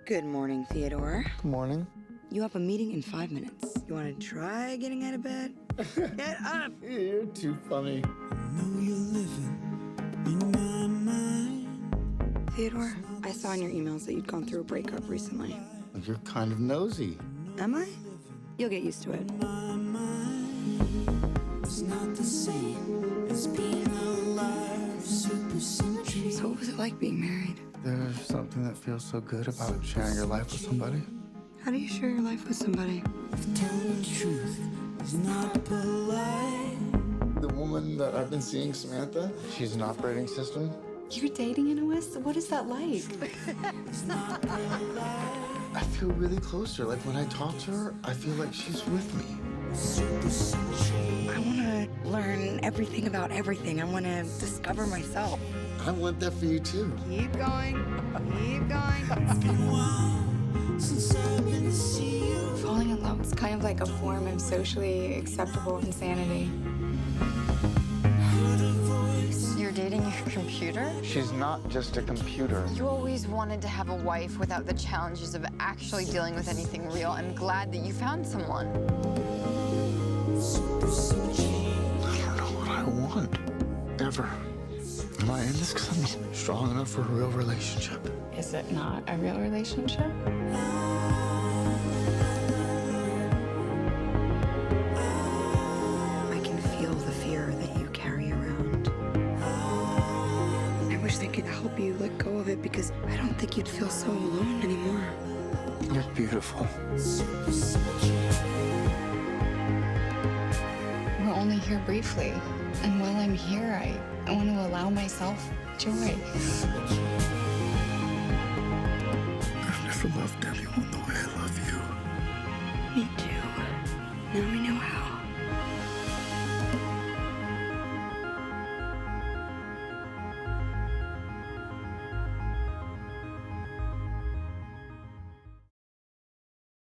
Good morning, Theodore. Good morning. You have a meeting in 5 minutes. You want to try getting out of bed? Get up! You're too funny. know you're living in my mind. Theodore, I saw in your emails that you'd gone through a breakup recently. You're kind of nosy. Am I? You'll get used to it. My mind is not the same as being alive. Super century. So what was it like being married? There's something that feels so good about sharing your life with somebody. How do you share your life with somebody? If telling the truth is not polite. The woman that I've been seeing, Samantha, she's an operating system. You're dating Inoue? What is that like? I feel really close to her. Like when I talk to her, I feel like she's with me. Super century. I want to learn everything about everything. I want to discover myself. I want that for you too. Keep going. Keep going. It's been a while since I've been to see you. Falling in love is kind of like a form of socially acceptable insanity. Heard a voice. You're dating your computer? She's not just a computer. You always wanted to have a wife without the challenges of actually dealing with anything real. I'm glad that you found someone. Super century. I don't know what I want. Ever. Am I in this because I'm not strong enough for a real relationship? Is it not a real relationship? I can feel the fear that you carry around. I wish they could help you let go of it because I don't think you'd feel so alone anymore. You're beautiful. Super century. We're only here briefly. And while I'm here, I want to allow myself joy. I've never loved anyone the way I love you. Me too. Now we know how.